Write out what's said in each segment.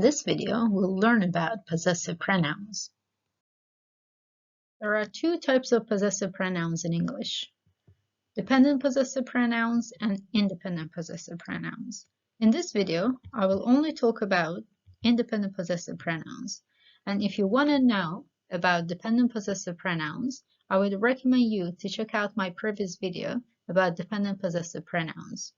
In this video, we'll learn about possessive pronouns. There are two types of possessive pronouns in English: dependent possessive pronouns and independent possessive pronouns. In this video, I will only talk about independent possessive pronouns. And if you want to know about dependent possessive pronouns, I would recommend you to check out my previous video about dependent possessive pronouns.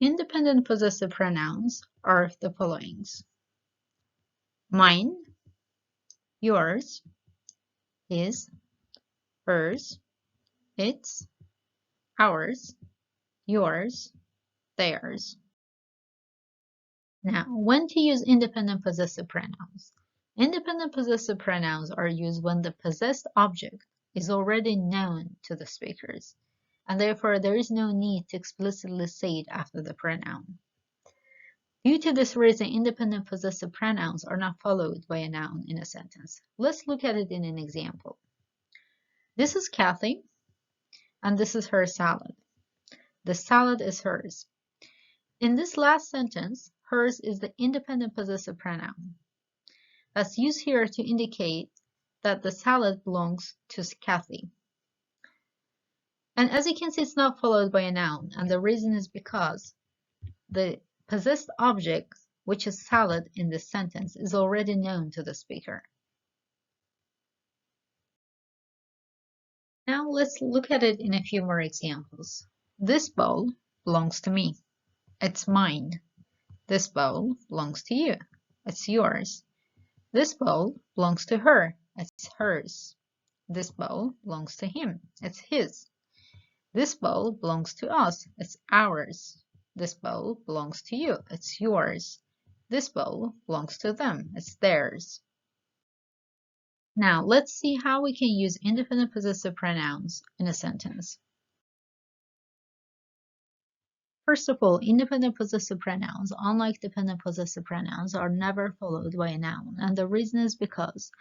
Independent possessive pronouns are the following: mine, yours, his, hers, its, ours, yours, theirs. Now, when to use independent possessive pronouns? Independent possessive pronouns are used when the possessed object is already known to the speakers, and therefore there is no need to explicitly say it after the pronoun. Due to this reason, independent possessive pronouns are not followed by a noun in a sentence. Let's look at it in an example. This is Kathy, and this is her salad. The salad is hers. In this last sentence, hers is the independent possessive pronoun. That's used here to indicate that the salad belongs to Kathy. And as you can see, it's not followed by a noun, and the reason is because the possessed object, which is salad in this sentence, is already known to the speaker. Now let's look at it in a few more examples. This bowl belongs to me. It's mine. This bowl belongs to you. It's yours. This bowl belongs to her. It's hers. This bowl belongs to him. It's his. This bowl belongs to us. It's ours. This bowl belongs to you. It's yours. This bowl belongs to them. It's theirs. Now, let's see how we can use independent possessive pronouns in a sentence. First of all, independent possessive pronouns, unlike dependent possessive pronouns, are never followed by a noun. And the reason is because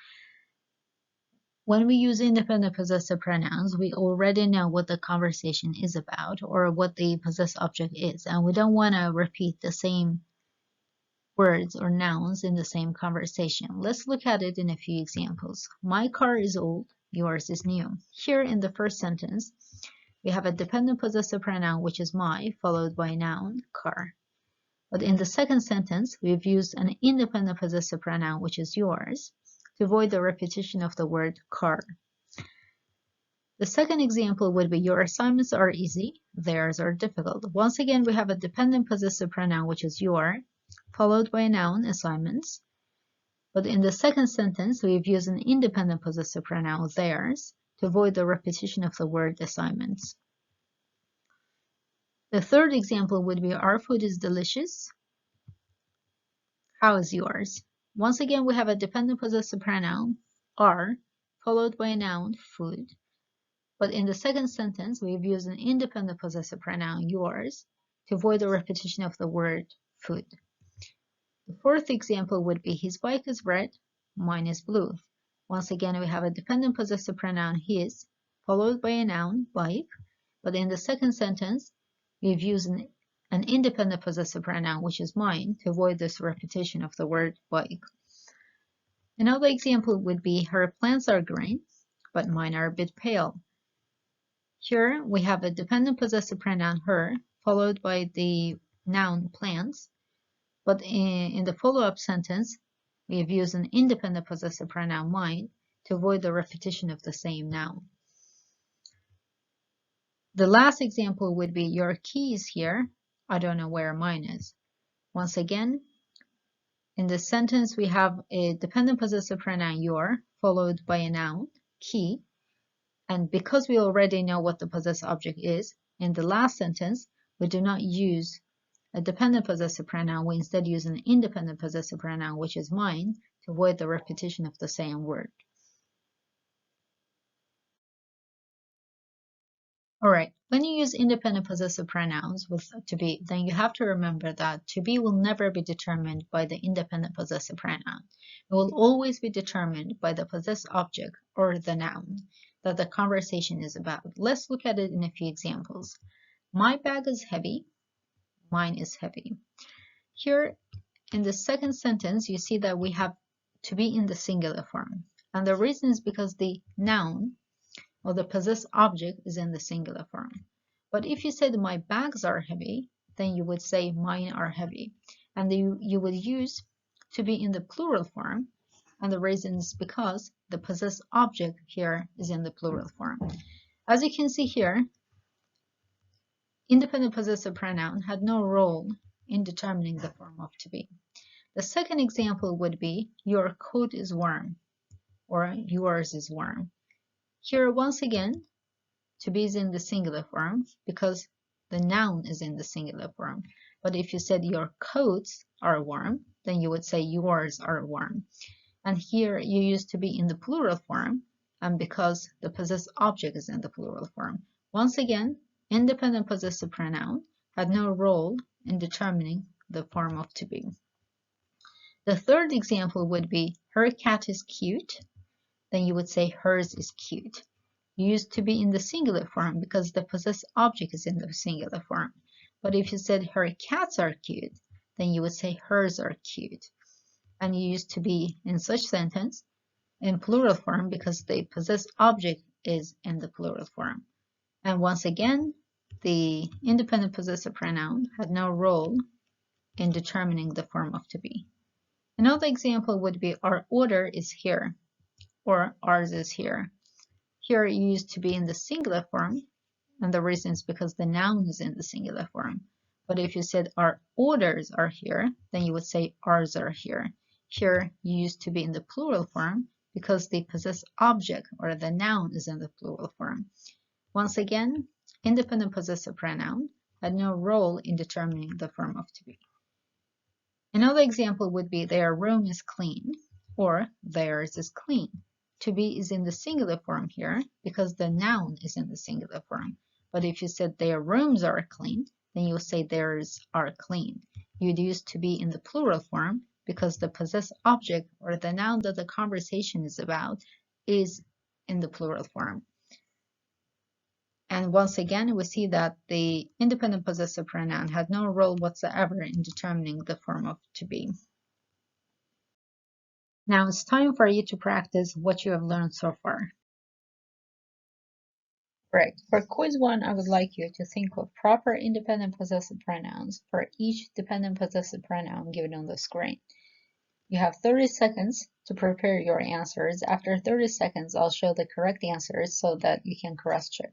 when we use independent possessive pronouns, we already know what the conversation is about or what the possessed object is. And we don't want to repeat the same words or nouns in the same conversation. Let's look at it in a few examples. My car is old, yours is new. Here in the first sentence, we have a dependent possessive pronoun, which is my, followed by a noun, car. But in the second sentence, we've used an independent possessive pronoun, which is yours, to avoid the repetition of the word car. The second example would be your assignments are easy, theirs are difficult. Once again, we have a dependent possessive pronoun, which is your, followed by a noun, assignments. But in the second sentence, we've used an independent possessive pronoun, theirs, to avoid the repetition of the word assignments. The third example would be our food is delicious. How is yours? Once again, we have a dependent possessive pronoun, our, followed by a noun, food. But in the second sentence, we've used an independent possessive pronoun, yours, to avoid the repetition of the word food. The fourth example would be his bike is red, mine is blue. Once again, we have a dependent possessive pronoun, his, followed by a noun, bike. But in the second sentence, we've used an independent possessive pronoun, which is mine, to avoid this repetition of the word bike. Another example would be her plants are green, but mine are a bit pale. Here we have a dependent possessive pronoun, her, followed by the noun, plants. But in the follow-up sentence, we have used an independent possessive pronoun, mine, to avoid the repetition of the same noun. The last example would be your key is here. I don't know where mine is. Once again, in this sentence, we have a dependent possessive pronoun, your, followed by a noun, key. And because we already know what the possessed object is, in the last sentence, we do not use a dependent possessive pronoun. We instead use an independent possessive pronoun, which is mine, to avoid the repetition of the same word. All right, when you use independent possessive pronouns with to be, then you have to remember that to be will never be determined by the independent possessive pronoun. It will always be determined by the possessed object or the noun that the conversation is about. Let's look at it in a few examples. My bag is heavy. Mine is heavy. Here in the second sentence, you see that we have to be in the singular form. And the reason is because the noun or the possessed object is in the singular form. But if you said my bags are heavy, then you would say mine are heavy. And you would use to be in the plural form. And the reason is because the possessed object here is in the plural form. As you can see here, independent possessive pronoun had no role in determining the form of to be. The second example would be your coat is warm or yours is warm. Here once again, to be is in the singular form because the noun is in the singular form. But if you said your coats are warm, then you would say yours are warm. And here you use to be in the plural form, and because the possessed object is in the plural form. Once again, independent possessive pronoun had no role in determining the form of to be. The third example would be her cat is cute. Then you would say hers is cute. You use to be in the singular form because the possessed object is in the singular form. But if you said her cats are cute, then you would say hers are cute. And you use to be in such sentence in plural form because the possessed object is in the plural form. And once again, the independent possessive pronoun had no role in determining the form of to be. Another example would be our order is here or ours is here. Here you use to be in the singular form, and the reason is because the noun is in the singular form. But if you said our orders are here, then you would say ours are here. Here you use to be in the plural form because the possessed object or the noun is in the plural form. Once again, independent possessive pronoun had no role in determining the form of to be. Another example would be their room is clean or theirs is clean. To be is in the singular form here because the noun is in the singular form. But if you said their rooms are clean, then you'll say theirs are clean. You'd use to be in the plural form because the possessed object or the noun that the conversation is about is in the plural form. And once again, we see that the independent possessive pronoun had no role whatsoever in determining the form of to be. Now it's time for you to practice what you have learned so far. Right. For quiz 1, I would like you to think of proper independent possessive pronouns for each dependent possessive pronoun given on the screen. You have 30 seconds to prepare your answers. After 30 seconds, I'll show the correct answers so that you can cross-check.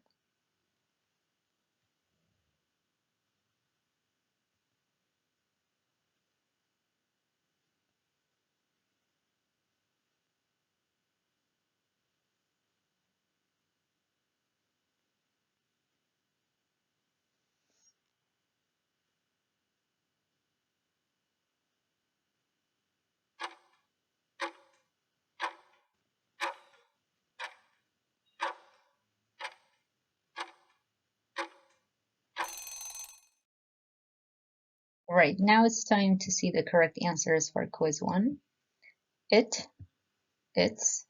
Right, now it's time to see the correct answers for quiz 1. It, its,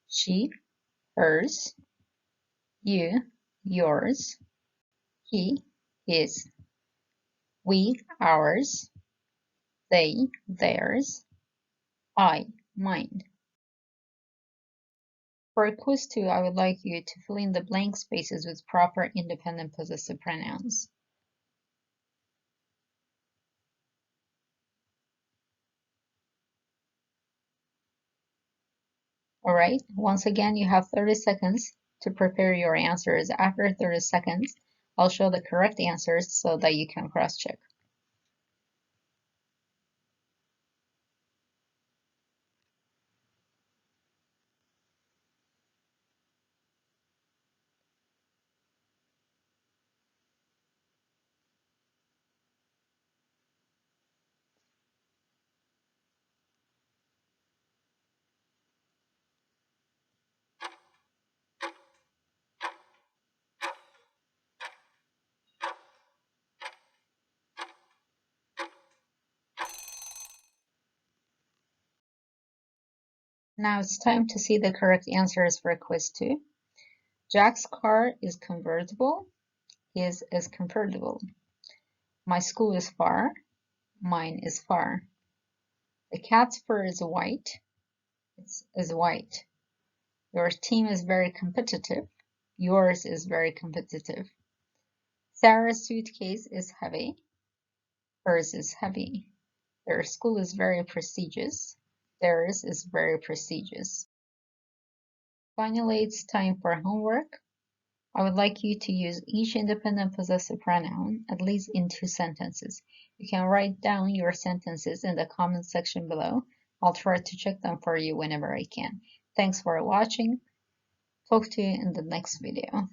she, hers, you, yours, he, his, we, ours, they, theirs, I, mine. For quiz 2, I would like you to fill in the blank spaces with proper independent possessive pronouns. Alright, once again, you have 30 seconds to prepare your answers. After 30 seconds, I'll show the correct answers so that you can cross-check. Now it's time to see the correct answers for quiz 2. Jack's car is convertible. His is comfortable. My school is far. Mine is far. The cat's fur is white. Is white. Your team is very competitive. Yours is very competitive. Sarah's suitcase is heavy. Hers is heavy. Their school is very prestigious. Theirs is very prestigious. Finally, it's time for homework. I would like you to use each independent possessive pronoun at least in 2 sentences. You can write down your sentences in the comment section below. I'll try to check them for you whenever I can. Thanks for watching. Talk to you in the next video.